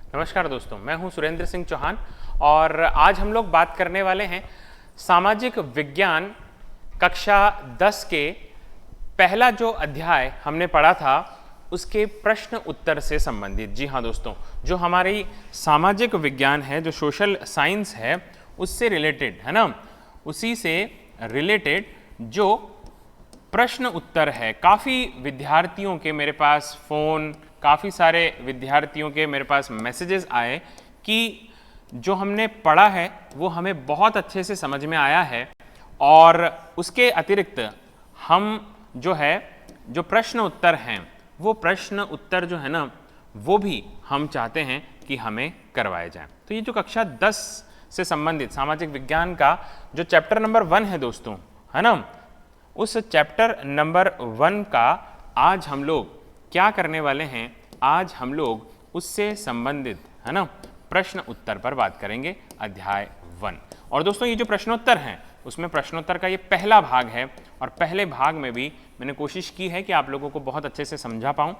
नमस्कार दोस्तों, मैं हूं सुरेंद्र सिंह चौहान और आज हम लोग बात करने वाले हैं सामाजिक विज्ञान कक्षा 10 के पहला जो अध्याय हमने पढ़ा था उसके प्रश्न उत्तर से संबंधित। जी हाँ दोस्तों, जो हमारी सामाजिक विज्ञान है, जो सोशल साइंस है, उससे रिलेटेड है ना, उसी से रिलेटेड जो प्रश्न उत्तर है। काफ़ी विद्यार्थियों के मेरे पास फ़ोन, काफ़ी सारे विद्यार्थियों के मेरे पास मैसेजेस आए कि जो हमने पढ़ा है वो हमें बहुत अच्छे से समझ में आया है और उसके अतिरिक्त हम जो है जो प्रश्न उत्तर हैं वो प्रश्न उत्तर जो है ना वो भी हम चाहते हैं कि हमें करवाए जाए। तो ये जो कक्षा 10 से संबंधित सामाजिक विज्ञान का जो चैप्टर नंबर 1 है दोस्तों, है ना, उस चैप्टर नंबर 1 का आज हम लोग क्या करने वाले हैं, आज हम लोग उससे संबंधित है ना प्रश्न उत्तर पर बात करेंगे, अध्याय 1। और दोस्तों ये जो प्रश्नोत्तर हैं उसमें प्रश्नोत्तर का ये पहला भाग है और पहले भाग में भी मैंने कोशिश की है कि आप लोगों को बहुत अच्छे से समझा पाऊँ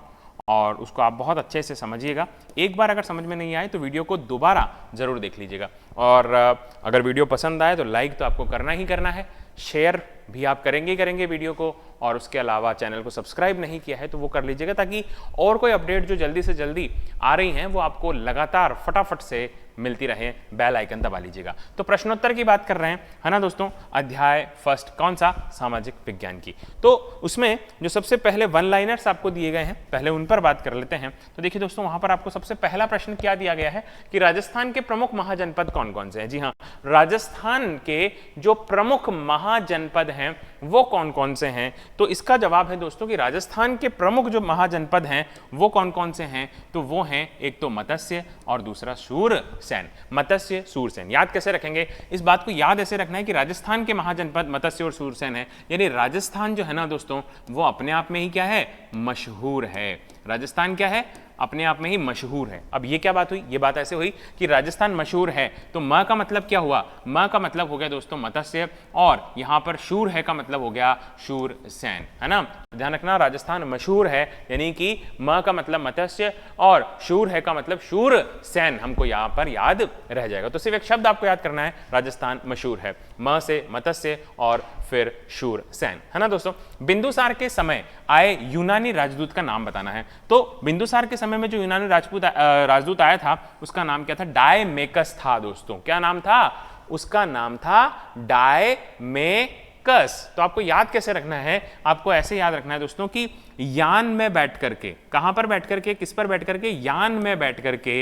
और उसको आप बहुत अच्छे से समझिएगा। एक बार अगर समझ में नहीं आए तो वीडियो को दोबारा ज़रूर देख लीजिएगा और अगर वीडियो पसंद आए तो लाइक तो आपको करना ही करना है, शेयर भी आप करेंगे वीडियो को, और उसके अलावा चैनल को सब्सक्राइब नहीं किया है तो वो कर लीजिएगा ताकि और कोई अपडेट जो जल्दी से जल्दी आ रही हैं वो आपको लगातार फटाफट से मिलती रहे। बेल आइकन दबा लीजिएगा। तो प्रश्नोत्तर की बात कर रहे हैं, है ना दोस्तों, अध्याय फर्स्ट कौन सा, सामाजिक विज्ञान की। तो उसमें जो सबसे पहले 1 लाइनर्स आपको दिए गए हैं, पहले उन पर बात कर लेते हैं। तो देखिए दोस्तों, वहां पर आपको सबसे पहला प्रश्न क्या दिया गया है कि राजस्थान के प्रमुख महाजनपद कौन कौन से हैं। जी हाँ, राजस्थान के जो प्रमुख महाजनपद हैं वो कौन कौन से हैं। तो इसका जवाब है दोस्तों कि राजस्थान के प्रमुख जो महाजनपद हैं वो कौन कौन से हैं, तो वो हैं एक तो मत्स्य और दूसरा शूरसेन। मत्स्य शूरसेन याद कैसे रखेंगे, इस बात को याद ऐसे रखना है कि राजस्थान के महाजनपद मत्स्य और शूरसेन है, यानी राजस्थान जो है ना दोस्तों वो अपने आप में ही क्या है, मशहूर है। राजस्थान क्या है, अपने आप में ही मशहूर है। अब ये क्या बात हुई, ये बात ऐसे हुई कि राजस्थान मशहूर है तो म का मतलब क्या हुआ, म का मतलब हो गया दोस्तों मत्स्य, और यहां पर शूर है का मतलब हो गया शूरसेन, है ना। ध्यान रखना, राजस्थान मशहूर है यानी कि म का मतलब मत्स्य और शूर है का मतलब शूरसेन, हमको यहां पर याद रह जाएगा। तो सिर्फ एक शब्द आपको याद करना है, राजस्थान मशहूर है, म से मत्स्य और फिर शूरसेन, है ना दोस्तों। बिंदुसार के समय आए यूनानी राजदूत का नाम बताना है। तो बिंदुसार के समय में जो यूनानी राजदूत आया था उसका नाम क्या था, डायमेकस था दोस्तों। क्या नाम था, उसका नाम था डायमेकस। तो आपको याद कैसे रखना है, आपको ऐसे याद रखना है दोस्तों कि यान में बैठ करके, कहां पर बैठ करके, किस पर बैठ करके, यान में बैठ करके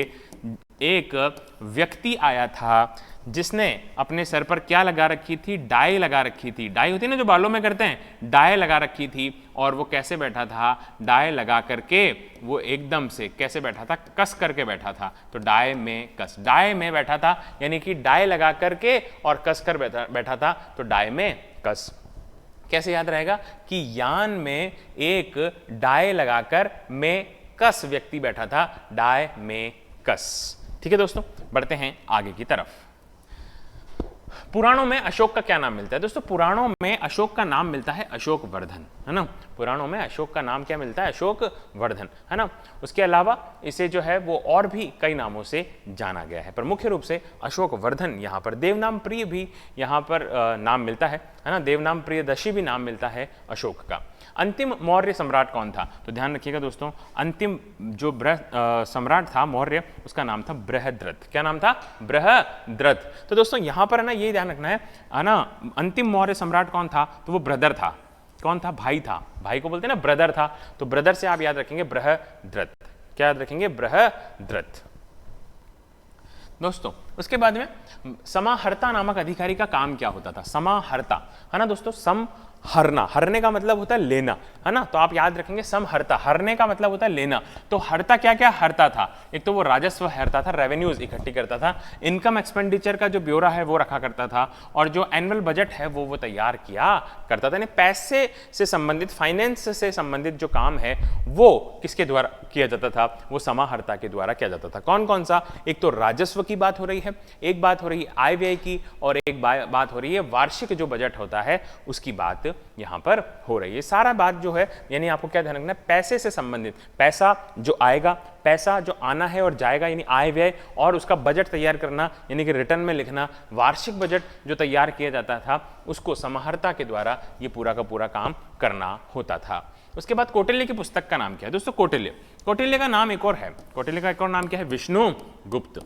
एक व्यक्ति आया था जिसने अपने सर पर क्या लगा रखी थी, डाई लगा रखी थी। डाई होती है ना जो बालों में करते हैं, डाई लगा रखी थी। और वो कैसे बैठा था, डाई लगा करके वो एकदम से कैसे बैठा था, कस करके बैठा था। तो डाई में कस, डाई में बैठा था यानी कि डाई लगा करके और कस कर बैठा था, तो डाई में कस। कैसे याद रहेगा कि यान में एक डाई लगाकर में कस व्यक्ति बैठा था, डाई में कस। ठीक है दोस्तों, बढ़ते हैं आगे की तरफ। पुराणों में अशोक का क्या नाम मिलता है दोस्तों, पुराणों में अशोक का नाम मिलता है अशोक वर्धन, है ना। पुराणों में अशोक का नाम क्या मिलता है, अशोक वर्धन, है ना। उसके अलावा इसे जो है वो और भी कई नामों से जाना गया है, पर मुख्य रूप से अशोक वर्धन। यहाँ पर देवनाम प्रिय भी यहाँ पर नाम मिलता है ना, देवनाम प्रियदर्शी भी नाम मिलता है अशोक का। अंतिम मौर्य सम्राट कौन था, तो ध्यान रखिएगा दोस्तों, अंतिम जो सम्राट था मौर्य, उसका नाम था बृहद्रथ। क्या नाम था, बृहद्रथ। तो दोस्तों यहाँ पर है ना ये ध्यान रखना है ना, अंतिम मौर्य सम्राट कौन था, तो वो ब्रदर था। कौन था, भाई था, भाई को बोलते हैं ना ब्रदर था, तो ब्रदर से आप याद रखेंगे बृहद्रथ। क्या याद रखेंगे, बृहद्रथ दोस्तों। उसके बाद में समाहर्ता नामक अधिकारी का काम क्या होता था, समाहर्ता, है ना दोस्तों। हरना, हरने का मतलब होता है लेना, है ना। तो आप याद रखेंगे समहर्ता, हरने का मतलब होता है लेना। तो हरता क्या क्या हरता था, एक तो वो राजस्व हरता था, रेवेन्यूज इकट्ठी करता था, इनकम एक्सपेंडिचर का जो ब्यौरा है वो रखा करता था, और जो एनुअल बजट है वो तैयार किया करता था। यानी पैसे से संबंधित, फाइनेंस से संबंधित जो काम है वो किसके द्वारा किया जाता था, वो समाहर्ता के द्वारा किया जाता था। कौन कौन सा, एक तो राजस्व की बात हो रही है। एक बात हो रही है आय व्यय की और एक बात हो रही है वार्षिक जो बजट होता है उसकी बात यहाँ पर हो रही है। सारा बात जो है यानी आपको क्या ध्यान रखना है, पैसे से संबंधित, पैसा जो आएगा, पैसा जो आना है और जाएगा यानी आय व्यय, और उसका बजट तैयार करना यानी कि रिटर्न में लिखना, वार्षिक बजट जो तैयार किया जाता था उसको समाहर्ता के द्वारा ये पूरा का पूरा काम करना होता था। उसके बाद कौटिल्य की पुस्तक का नाम क्या है दोस्तों? कौटिल्य का नाम एक और है, कौटिल्य का एक और नाम क्या है? विष्णुगुप्त,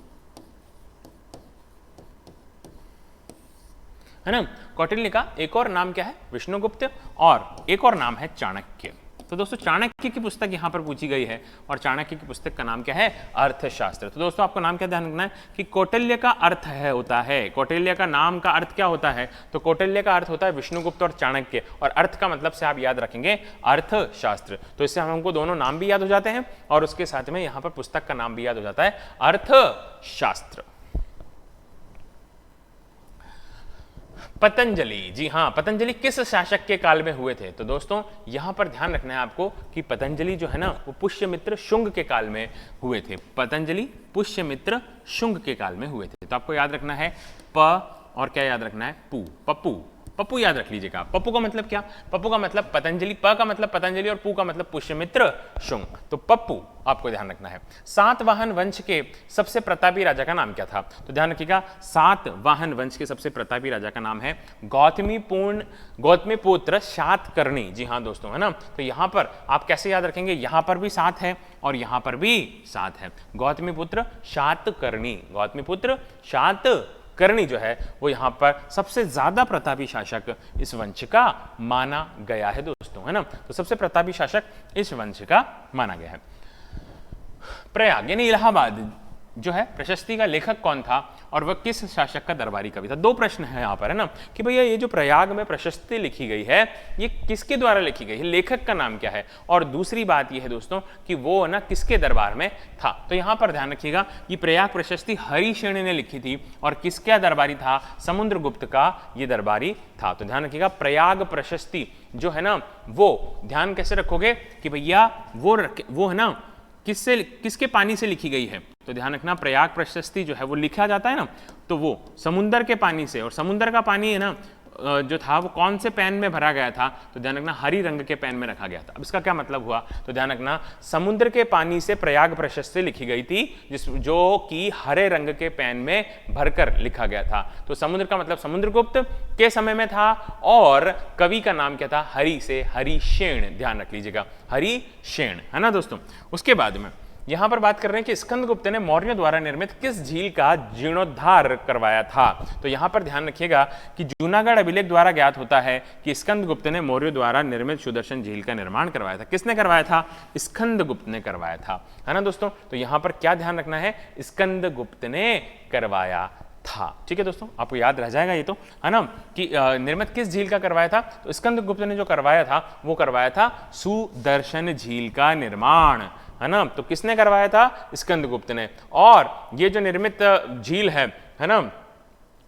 है ना। कौटिल्य का एक और नाम क्या है? विष्णुगुप्त, और एक और नाम है चाणक्य। तो दोस्तों चाणक्य की पुस्तक यहां पर पूछी गई है और चाणक्य की पुस्तक का नाम क्या है? अर्थशास्त्र। तो दोस्तों आपको नाम क्या ध्यान रखना है कि कौटिल्य का अर्थ है होता है, कौटिल्य का नाम का अर्थ क्या होता है? तो कौटिल्य का अर्थ होता है विष्णुगुप्त और चाणक्य, और अर्थ का मतलब से आप याद रखेंगे अर्थशास्त्र। तो इससे हमको दोनों नाम भी याद हो जाते हैं और उसके साथ में यहां पर पुस्तक का नाम भी याद हो जाता है, अर्थशास्त्र। पतंजलि, जी हाँ, पतंजलि किस शासक के काल में हुए थे? तो दोस्तों यहां पर ध्यान रखना है आपको कि पतंजलि जो है ना वो पुष्यमित्र शुंग के काल में हुए थे। पतंजलि पुष्यमित्र शुंग के काल में हुए थे। तो आपको याद रखना है प और क्या याद रखना है? पू, पप्पू, पप्पू याद रख लीजिएगा। पप्पू का मतलब क्या? पप्पू का मतलब पतंजलि, प का मतलब पतंजलि और पू का मतलब पुष्यमित्र शुंग, तो पप्पू आपको ध्यान रखना है। सातवाहन वंश के सबसे प्रतापी राजा का नाम क्या था? तो ध्यान रखिएगा, सातवाहन वंश के सबसे प्रतापी राजा का नाम है गौतमीपुत्र शातकर्णी। जी हाँ दोस्तों, है ना। तो यहां पर आप कैसे याद रखेंगे? यहां पर भी 7 है और यहां पर भी 7 है। गौतमीपुत्र शातकर्णी, गौतमीपुत्र शातकर्णी जो है वो यहां पर सबसे ज्यादा प्रतापी शासक इस वंश का माना गया है दोस्तों, है ना। तो सबसे प्रतापी शासक इस वंश का माना गया है। प्रयाग यानी इलाहाबाद जो है, प्रशस्ति का लेखक कौन था और वह किस शासक का दरबारी कवि था? 2 प्रश्न है यहाँ पर, है ना, कि भैया ये जो प्रयाग में प्रशस्ति लिखी गई है ये किसके द्वारा लिखी गई है, लेखक का नाम क्या है, और दूसरी बात ये है दोस्तों कि वो ना किसके दरबार में था। तो यहाँ पर ध्यान रखिएगा कि प्रयाग प्रशस्ति हरिशेन ने लिखी थी और किसका दरबारी था? समुद्रगुप्त का ये दरबारी था। तो ध्यान रखिएगा प्रयाग प्रशस्ति जो है ना वो ध्यान कैसे रखोगे कि भैया वो है ना किसके पानी से लिखी गई है? तो ध्यान रखना प्रयाग प्रशस्ति जो है वो लिखा जाता है ना तो वो समुद्र के पानी से, और समुद्र का पानी है ना जो था वो कौन से पैन में भरा गया था? तो ध्यान रखना हरी रंग के पैन में रखा गया था। अब इसका क्या मतलब हुआ? तो ध्यान रखना समुद्र के पानी से प्रयाग प्रशस्ति लिखी गई थी जो कि हरे रंग के पैन में भरकर लिखा गया था। तो समुद्र का मतलब समुद्रगुप्त के समय में था और कवि का नाम क्या था? हरि से हरिशेन, ध्यान रख लीजिएगा हरिशेन, है ना दोस्तों। उसके बाद में यहां पर बात कर रहे हैं कि स्कंदगुप्त ने मौर्यों द्वारा निर्मित किस झील का जीर्णोद्धार करवाया था? तो यहां पर ध्यान रखिएगा कि जूनागढ़ अभिलेख द्वारा ज्ञात होता है कि स्कंदगुप्त ने मौर्यों द्वारा निर्मित सुदर्शन झील का निर्माण करवाया था। किसने करवाया था? स्कंदगुप्त ने करवाया था, है ना दोस्तों। तो यहां पर क्या ध्यान रखना है? स्कंदगुप्त ने करवाया था। ठीक है दोस्तों, आपको याद रह जाएगा ये तो, है ना, कि निर्मित किस झील का करवाया था? तो स्कंदगुप्त ने जो करवाया था वो करवाया था सुदर्शन झील का निर्माण, है ना। तो किसने करवाया था? स्कंदगुप्त ने। और ये जो निर्मित झील है ना,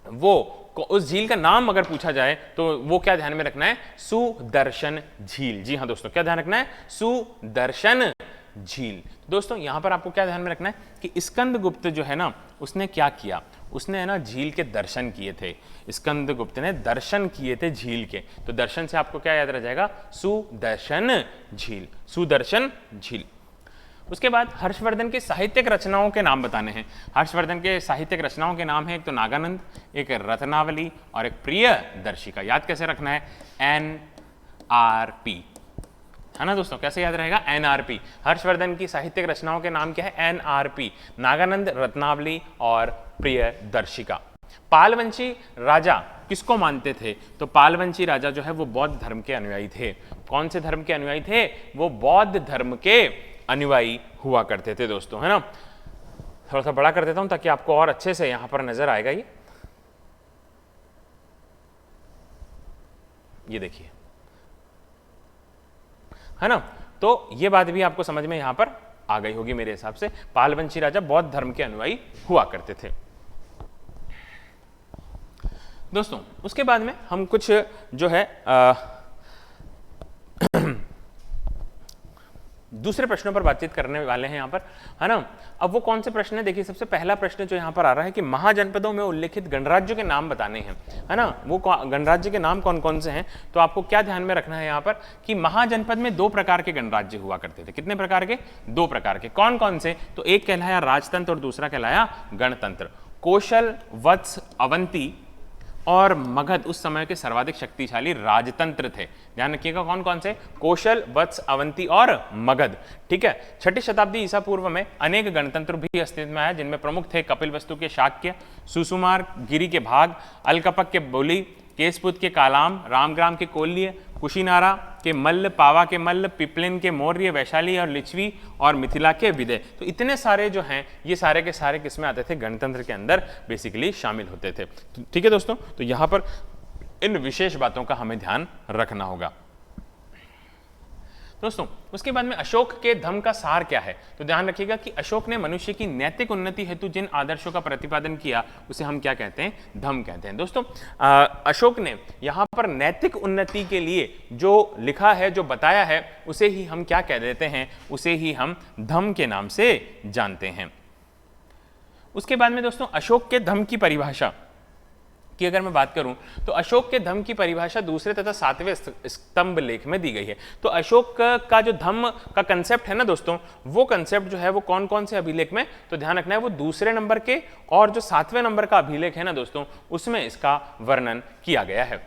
वो उस झील का नाम अगर पूछा जाए तो वो क्या ध्यान में रखना है? सुदर्शन झील। जी हाँ दोस्तों, क्या ध्यान रखना है? सुदर्शन झील। दोस्तों यहां पर आपको क्या ध्यान में रखना है कि स्कंदगुप्त जो है ना उसने क्या किया? उसने है ना झील के दर्शन किए थे। स्कंदगुप्त ने दर्शन किए थे झील के, तो दर्शन से आपको क्या याद रह जाएगा? सुदर्शन झील, सुदर्शन झील। उसके बाद हर्षवर्धन के साहित्यिक रचनाओं के नाम बताने हैं। हर्षवर्धन के साहित्यिक रचनाओं के नाम है एक तो नागानंद, एक रत्नावली और एक प्रियदर्शिका। याद कैसे रखना है? NRP, है ना दोस्तों। कैसे याद रहेगा? NRP। हर्षवर्धन की साहित्यिक रचनाओं के नाम क्या है? NRP, नागानंद, रत्नावली और प्रियदर्शिका। पालवंशी राजा किसको मानते थे? तो पालवंशी राजा जो है वो बौद्ध धर्म के अनुयायी थे। कौन से धर्म के अनुयायी थे? वो बौद्ध धर्म के अनुयायी हुआ करते थे दोस्तों, है ना। थोड़ा सा बड़ा कर देता हूं ताकि आपको और अच्छे से यहां पर नजर आएगा। ये देखिए, है ना। तो ये बात भी आपको समझ में यहां पर आ गई होगी मेरे हिसाब से। पालवंशी राजा बौद्ध धर्म के अनुयायी हुआ करते थे दोस्तों। उसके बाद में हम कुछ जो है दूसरे प्रश्नों पर बातचीत करने वाले हैं यहाँ पर, है ना। अब वो कौन से प्रश्न है, देखिए सबसे पहला प्रश्न जो यहाँ पर आ रहा है कि महाजनपदों में उल्लेखित गणराज्यों के नाम बताने हैं, है ना। वो गणराज्य के नाम कौन कौन से हैं, तो आपको क्या ध्यान में रखना है यहाँ पर कि महाजनपद में 2 प्रकार के गणराज्य हुआ करते थे। कितने प्रकार के? 2 प्रकार के। कौन कौन से? तो एक कहलाया राजतंत्र और दूसरा कहलाया गणतंत्र। कौशल, वत्स, अवंती और मगध उस समय के सर्वाधिक शक्तिशाली राजतंत्र थे। ध्यान रखिएगा कौन कौन से? कौशल, वत्स, अवंती और मगध। ठीक है। 6ठी शताब्दी ईसा पूर्व में अनेक गणतंत्र भी अस्तित्व में आए, जिनमें प्रमुख थे कपिलवस्तु के शाक्य, सुसुमार गिरी के भाग, अलकपक के बोली, केसपुत के कालाम, रामग्राम के कोल्य, कुशीनारा के मल्ल, पावा के मल्ल, पिपलिन के मौर्य, वैशाली और लिच्छवी और मिथिला के विदय। तो इतने सारे जो हैं ये सारे के सारे किसमें आते थे? गणतंत्र के अंदर बेसिकली शामिल होते थे। ठीक है दोस्तों, तो यहाँ पर इन विशेष बातों का हमें ध्यान रखना होगा दोस्तों। उसके बाद में अशोक के धम्म का सार क्या है, तो ध्यान रखिएगा कि अशोक ने मनुष्य की नैतिक उन्नति हेतु जिन आदर्शों का प्रतिपादन किया उसे हम क्या कहते हैं? धम्म कहते हैं। दोस्तों अशोक ने यहाँ पर नैतिक उन्नति के लिए जो लिखा है, जो बताया है, उसे ही हम क्या कह देते हैं? उसे ही हम धम्म के नाम से जानते हैं। उसके बाद में दोस्तों अशोक के धम्म की परिभाषा की अगर मैं बात करूं तो अशोक के धम्म की परिभाषा दूसरे तथा 7वें स्तंभ लेख में दी गई है। तो अशोक का जो धम्म का कंसेप्ट है ना दोस्तों, वो कंसेप्ट जो है वो कौन कौन से अभिलेख में, तो ध्यान रखना है वो दूसरे नंबर के और जो 7वें नंबर का अभिलेख है ना दोस्तों, उसमें इसका वर्णन किया गया है।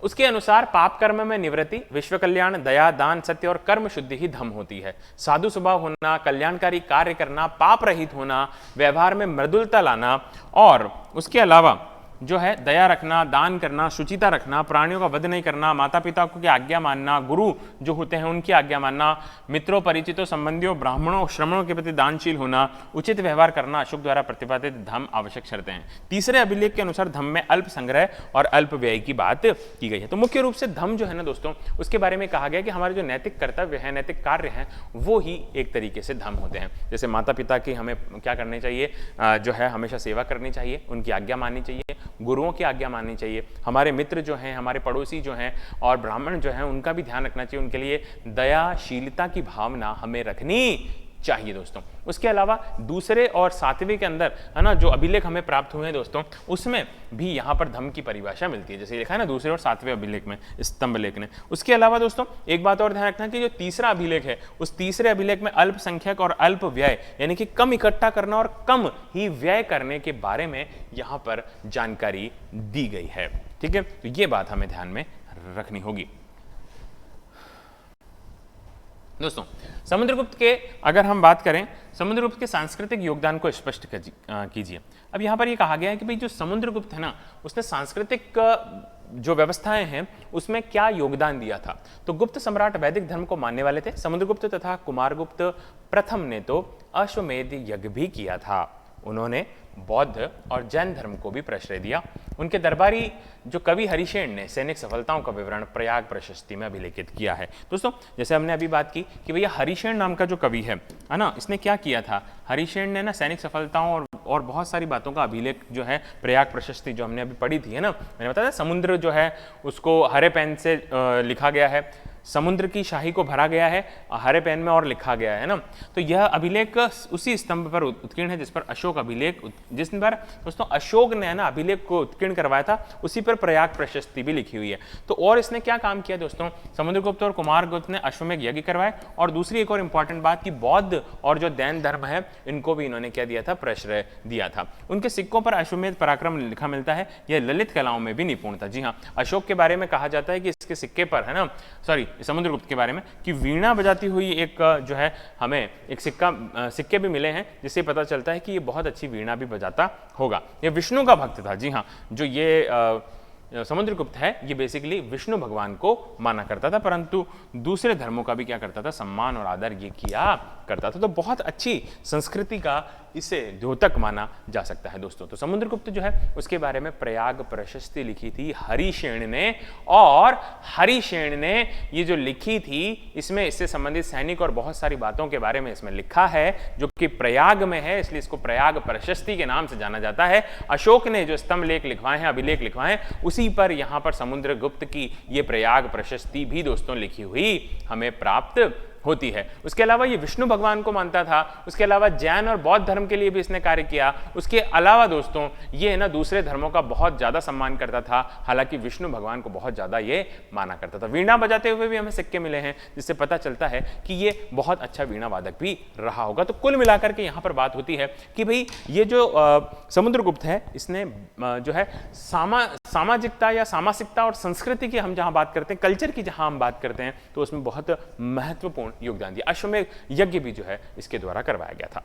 उसके अनुसार पाप कर्म में निवृत्ति, विश्व कल्याण, दया, दान, सत्य और कर्म शुद्धि ही धम्म होती है। साधु स्वभाव होना, कल्याणकारी कार्य करना, पाप रहित होना, व्यवहार में मृदुलता लाना और उसके अलावा जो है दया रखना, दान करना, शुचिता रखना, प्राणियों का वध नहीं करना, माता पिता की आज्ञा मानना, गुरु जो होते हैं उनकी आज्ञा मानना, मित्रों, परिचितों, संबंधियों, ब्राह्मणों, श्रमणों के प्रति दानशील होना, उचित व्यवहार करना अशोक द्वारा प्रतिपादित धम्म आवश्यक शर्तें हैं। तीसरे अभिलेख के अनुसार धम्म में अल्प संग्रह और अल्प व्यय की बात की गई है। तो मुख्य रूप से धम्म जो है ना दोस्तों, उसके बारे में कहा गया कि हमारे जो नैतिक कर्तव्य है, नैतिक कार्य हैं, वो ही एक तरीके से धम्म होते हैं। जैसे माता पिता की हमें क्या करनी चाहिए, जो है हमेशा सेवा करनी चाहिए, उनकी आज्ञा माननी चाहिए, गुरुओं की आज्ञा माननी चाहिए, हमारे मित्र जो हैं, हमारे पड़ोसी जो हैं और ब्राह्मण जो हैं उनका भी ध्यान रखना चाहिए, उनके लिए दयाशीलता की भावना हमें रखनी चाहिए दोस्तों। उसके अलावा दूसरे और 7वें के अंदर है ना जो अभिलेख हमें प्राप्त हुए हैं दोस्तों, उसमें भी यहाँ पर धम्म की परिभाषा मिलती है, जैसे लिखा है ना दूसरे और 7वें अभिलेख में, स्तंभ लेख ने। उसके अलावा दोस्तों एक बात और ध्यान रखना कि जो तीसरा अभिलेख है, उस तीसरे अभिलेख में अल्पसंख्यक और अल्प व्यय यानी कि कम इकट्ठा करना और कम ही व्यय करने के बारे में यहाँ पर जानकारी दी गई है। ठीक है, तो ये बात हमें ध्यान में रखनी होगी दोस्तों। समुद्रगुप्त के अगर हम बात करें, समुद्रगुप्त के सांस्कृतिक योगदान को स्पष्ट कीजिए। अब यहाँ पर ये कहा गया है कि भाई जो समुद्रगुप्त है ना, उसने सांस्कृतिक जो व्यवस्थाएं हैं उसमें क्या योगदान दिया था। तो गुप्त सम्राट वैदिक धर्म को मानने वाले थे। समुद्रगुप्त तथा कुमारगुप्त प्रथम ने तो अश्वमेध यज्ञ भी किया था। उन्होंने बौद्ध और जैन धर्म को भी प्रश्रय दिया। उनके दरबारी जो कवि हरिशेन ने सैनिक सफलताओं का विवरण प्रयाग प्रशस्ति में अभिलेखित किया है। दोस्तों जैसे हमने अभी बात की कि भैया हरिशेन नाम का जो कवि है ना, इसने क्या किया था, हरिशेन ने ना सैनिक सफलताओं और बहुत सारी बातों का अभिलेख जो है प्रयाग प्रशस्ति जो हमने अभी पढ़ी थी है ना, मैंने बताया समुद्र जो है उसको हरे पेन से लिखा गया है, समुद्र की शाही को भरा गया है हरे पेन में और लिखा गया है ना। तो यह अभिलेख उसी स्तंभ पर उत्कीर्ण है जिस पर अशोक अभिलेख, जिस पर दोस्तों अशोक ने ना अभिलेख को उत्कीर्ण करवाया था, उसी पर प्रयाग प्रशस्ति भी लिखी हुई है। तो और इसने क्या काम किया दोस्तों, समुद्रगुप्त और कुमारगुप्त ने अश्वमेध यज्ञ करवाए। और दूसरी एक और इंपॉर्टेंट बात कि बौद्ध और जो जैन धर्म है इनको भी इन्होंने क्या दिया था, प्रश्रय दिया था। उनके सिक्कों पर अश्वमेध पराक्रम लिखा मिलता है। यह ललित कलाओं में भी निपुण था। जी हाँ, अशोक के बारे में कहा जाता है कि इसके सिक्के पर है ना, सॉरी समुद्रगुप्त के बारे में कि वीणा बजाती हुई एक जो है हमें एक सिक्के भी मिले हैं, जिससे पता चलता है कि ये बहुत अच्छी वीणा भी बजाता होगा। ये विष्णु का भक्त था। जी हाँ, जो ये समुद्रगुप्त है ये बेसिकली विष्णु भगवान को माना करता था, परंतु दूसरे धर्मों का भी क्या करता था, सम्मान और आदर ये किया करता था। तो बहुत अच्छी संस्कृति का इसे द्योतक माना जा सकता है दोस्तों। तो समुद्रगुप्त जो है उसके बारे में प्रयाग प्रशस्ति लिखी थी हरिशेन ने, और हरिशेन ने ये जो लिखी थी इसमें इससे संबंधित सैनिक और बहुत सारी बातों के बारे में इसमें लिखा है, जो कि प्रयाग में है, इसलिए इसको प्रयाग प्रशस्ति के नाम से जाना जाता है। अशोक ने जो स्तंभ लेख लिखवाए हैं, अभिलेख लिखवाए हैं, उसी पर यहाँ पर समुद्रगुप्त की ये प्रयाग प्रशस्ति भी दोस्तों लिखी हुई हमें प्राप्त होती है। उसके अलावा ये विष्णु भगवान को मानता था, उसके अलावा जैन और बौद्ध धर्म के लिए भी इसने कार्य किया। उसके अलावा दोस्तों ये ना दूसरे धर्मों का बहुत ज़्यादा सम्मान करता था, हालांकि विष्णु भगवान को बहुत ज़्यादा ये माना करता था। वीणा बजाते हुए भी हमें सिक्के मिले हैं, जिससे पता चलता है कि ये बहुत अच्छा वीणा वादक भी रहा होगा। तो कुल मिलाकर के यहाँ पर बात होती है कि भाई ये जो समुद्रगुप्त है, इसने जो है सामाजिकता या सामासिकता और संस्कृति की हम जहाँ बात करते हैं, कल्चर की जहाँ हम बात करते हैं, तो उसमें बहुत महत्वपूर्ण योगदान दिया। अश्वमेध यज्ञ भी जो है इसके द्वारा करवाया गया था।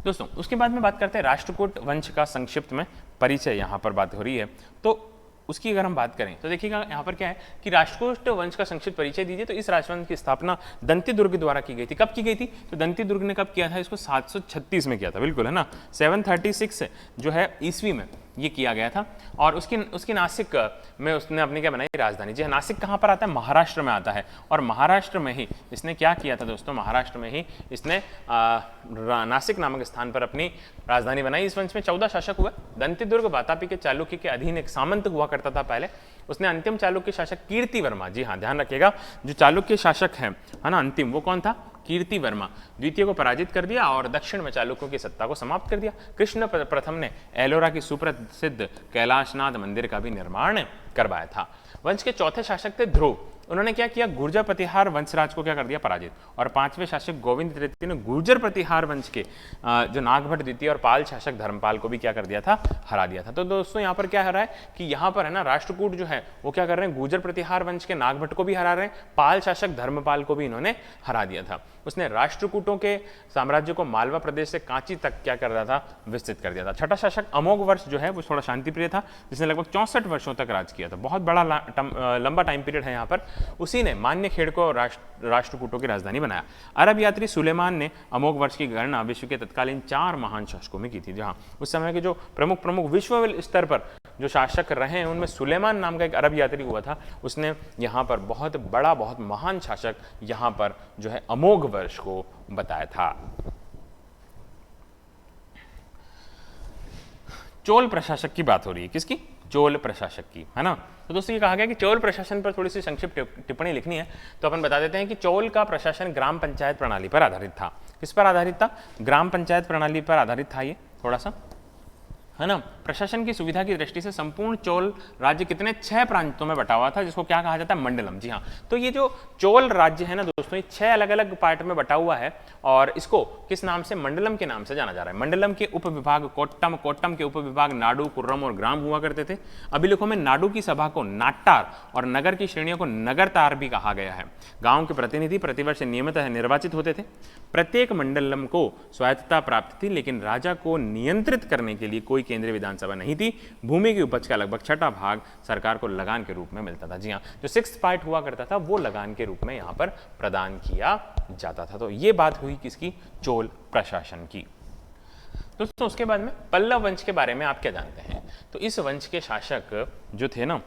दोस्तों उसके बाद में बात करते हैं राष्ट्रकूट वंश का संक्षिप्त में परिचय, यहाँ पर बात हो रही है। तो उसकी अगर हम बात करें तो देखिएगा यहाँ पर क्या है कि राष्ट्रकूट वंश का संक्षिप्त परिचय दीजिए। तो इस राजवंश की स्थापना दंती दुर्ग द्वारा की गई थी। कब की गई थी? तो दंती दुर्ग ने कब किया था? इसको 736 में किया था, बिल्कुल है ना। 736 जो है ईस्वी में ये किया गया था। और उसकी नासिक में उसने अपनी क्या बनाई? राजधानी। जी हाँ, नासिक कहाँ पर आता है? महाराष्ट्र में आता है। और महाराष्ट्र में ही इसने क्या किया था दोस्तों? महाराष्ट्र में ही इसने नासिक नामक स्थान पर अपनी राजधानी बनाई। इस वंश में 14 शासक हुए। दंती दुर्ग वातापी के चालुक्य के अधीन एक सामंत हुआ करता था पहले। उसने अंतिम चालुक्य शासक कीर्तिवर्मा, जी हाँ ध्यान रखिएगा, जो चालुक्य शासक है ना अंतिम, वो कौन था? कीर्तिवर्मा द्वितीय को पराजित कर दिया और दक्षिण में चालुक्यों की सत्ता को समाप्त कर दिया। कृष्ण प्रथम ने एलोरा की सुप्रसिद्ध कैलाशनाथ मंदिर का भी निर्माण करवाया था। वंश के चौथे शासक थे ध्रुव। उन्होंने क्या किया? गुर्जर प्रतिहार वंशराज को क्या कर दिया? पराजित। और पांचवें शासक गोविंद तृतीय ने गुर्जर प्रतिहार वंश के जो नागभट्ट द्वितीय और पाल शासक धर्मपाल को भी क्या कर दिया था? हरा दिया था। तो दोस्तों यहाँ पर क्या हो रहा है कि यहाँ पर है ना राष्ट्रकूट जो है वो क्या कर रहे हैं? गुर्जर प्रतिहार वंश के नागभट्ट को भी हरा रहे हैं, पाल शासक धर्मपाल को भी इन्होंने हरा दिया था। उसने राष्ट्रकूटों के साम्राज्य को मालवा प्रदेश से कांची तक क्या कर रहा था? विस्तृत कर दिया था। छठा शासक अमोघ वर्ष जो है वो थोड़ा शांतिप्रिय था, जिसने लगभग 64 वर्षों तक राज किया था। बहुत बड़ा लंबा टाइम पीरियड है यहाँ पर। उसी ने मान्यखेड़ को राष्ट्रकूटों की राजधानी बनाया। अरब यात्री सुलेमान ने अमोघ वर्ष की गणना विश्व के तत्कालीन 4 महान शासकों में की थी। जहां उस समय के जो प्रमुख विश्व स्तर पर जो शासक रहे हैं उनमें सुलेमान नाम का एक अरब यात्री हुआ था। उसने यहाँ पर बहुत बड़ा, बहुत महान शासक यहाँ पर जो है अमोघ वर्ष को बताया था। चोल प्रशासक की बात हो रही है। किसकी? चोल प्रशासक की, है ना। तो दोस्तों ये कहा गया कि चोल प्रशासन पर थोड़ी सी संक्षिप्त टिप्पणी लिखनी है, तो अपन बता देते हैं कि चोल का प्रशासन ग्राम पंचायत प्रणाली पर आधारित था। किस पर आधारित था? ग्राम पंचायत प्रणाली पर आधारित था ये, थोड़ा सा, है ना। प्रशासन की सुविधा की दृष्टि से संपूर्ण चोल राज्य कितने? 6 प्रांतों में बटा हुआ था, जिसको क्या कहा जाता है? मंडलम। जी हाँ, तो ये जो चोल राज्य है ना दोस्तों, ये 6 अलग अलग पार्ट में बटा हुआ है और इसको किस नाम से? मंडलम के नाम से जाना जा रहा है। मंडलम के उपविभाग कोट्टम, कोट्टम के उपविभाग नाडु, कुर्रम और ग्राम हुआ करते थे। अभिलेखों में नाडु की सभा को नाट्टार और नगर की श्रेणियों को नगरतार भी कहा गया है। गाँव के प्रतिनिधि प्रतिवर्ष नियमितः निर्वाचित होते थे। प्रत्येक मंडलम को स्वायत्तता प्राप्त थी, लेकिन राजा को नियंत्रित करने के लिए कोई केंद्रीय विधानसभा नहीं थी। भूमि की उपज का लगभग 6वां भाग सरकार को लगान के रूप में मिलता था। जी हाँ, जो 6th पार्ट हुआ करता था वो लगान के रूप में यहाँ पर प्रदान किया जाता था। तो ये बात हुई किसकी? चोल प्रशासन की। दोस्तों उसके बाद में पल्लव वंश के बारे में आप क्या जानते हैं? तो इस वंश के शासक जो थे ना,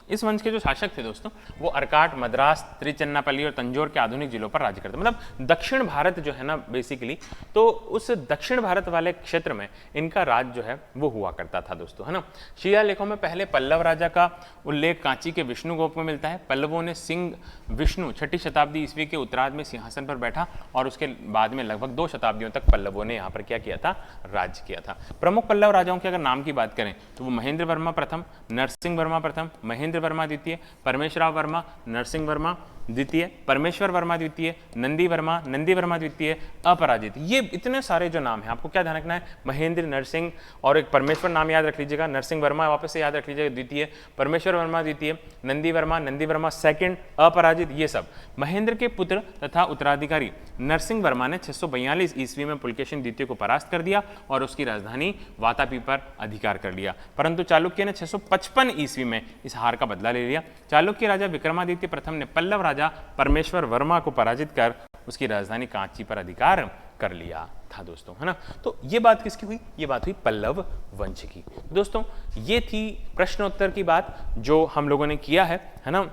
इस वंश के जो शासक थे दोस्तों वो अर्काट, मद्रास, त्रिचन्नापल्ली और तंजौर के आधुनिक जिलों पर राज्य करते, मतलब दक्षिण भारत जो है ना बेसिकली, तो उस दक्षिण भारत वाले क्षेत्र में इनका राज जो है वो हुआ करता था दोस्तों, है ना। शिलालेखों में पहले पल्लव राजा का उल्लेख कांची के विष्णुगोप में मिलता है। पल्लवों ने सिंह विष्णु 6ठी शताब्दी ईस्वी के उत्तरार्ध में सिंहासन पर बैठा और उसके बाद में लगभग 2 शताब्दियों तक पल्लवों ने यहाँ पर क्या किया था? राज्य किया था। प्रमुख पल्लव राजाओं की अगर नाम की बात करें तो वो महेंद्र वर्मा प्रथम, नरसिंह वर्मा प्रथम, महेंद्र वर्मा द्वितीय, परमेश्वराव वर्मा, नरसिंह वर्मा द्वितीय, परमेश्वर वर्मा द्वितीय, नंदी वर्मा द्वितीय, अपराजित। ये इतने सारे जो नाम हैं आपको क्या ध्यान रखना है? महेंद्र, नरसिंह और एक परमेश्वर नाम याद रख लीजिएगा, नरसिंह वर्मा वापस से याद रख लीजिएगा द्वितीय, परमेश्वर वर्मा द्वितीय, नंदी वर्मा सेकंड, अपराजित। ये सब महेंद्र के पुत्र तथा उत्तराधिकारी नरसिंह वर्मा ने 642 ईस्वी में पुलकेशिन द्वितीय को परास्त कर दिया और उसकी राजधानी वातापी पर अधिकार कर लिया। परंतु चालुक्य ने 655 ईस्वी में इस हार का बदला ले लिया। चालुक्य राजा विक्रमादित्य प्रथम ने पल्लव राजा परमेश्वर वर्मा को पराजित कर उसकी राजधानी कांची पर अधिकार कर लिया था दोस्तों, है ना। तो ये बात किसकी हुई? ये बात हुई पल्लव वंश की। दोस्तों ये थी प्रश्नोत्तर की बात जो हम लोगों ने किया है ना।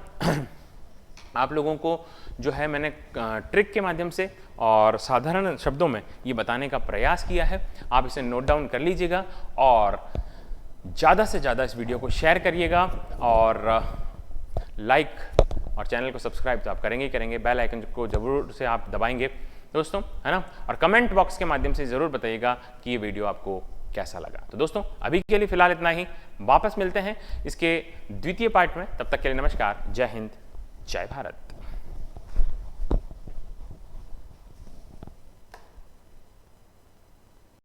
आप लोगों को जो है मैंने ट्रिक के माध्यम से और साधारण शब्दों में ये बताने का प्रयास किया है। आप इसे नोट डाउन कर लीजिएगा और ज़्यादा से ज़्यादा इस वीडियो को शेयर करिएगा और लाइक और चैनल को सब्सक्राइब तो आप करेंगे ही करेंगे, बेल आइकन को जरूर से आप दबाएंगे दोस्तों, है ना। और कमेंट बॉक्स के माध्यम से ज़रूर बताइएगा कि ये वीडियो आपको कैसा लगा। तो दोस्तों अभी के लिए फिलहाल इतना ही, वापस मिलते हैं इसके द्वितीय पार्ट में। तब तक के लिए नमस्कार, जय हिंद, जय भारत।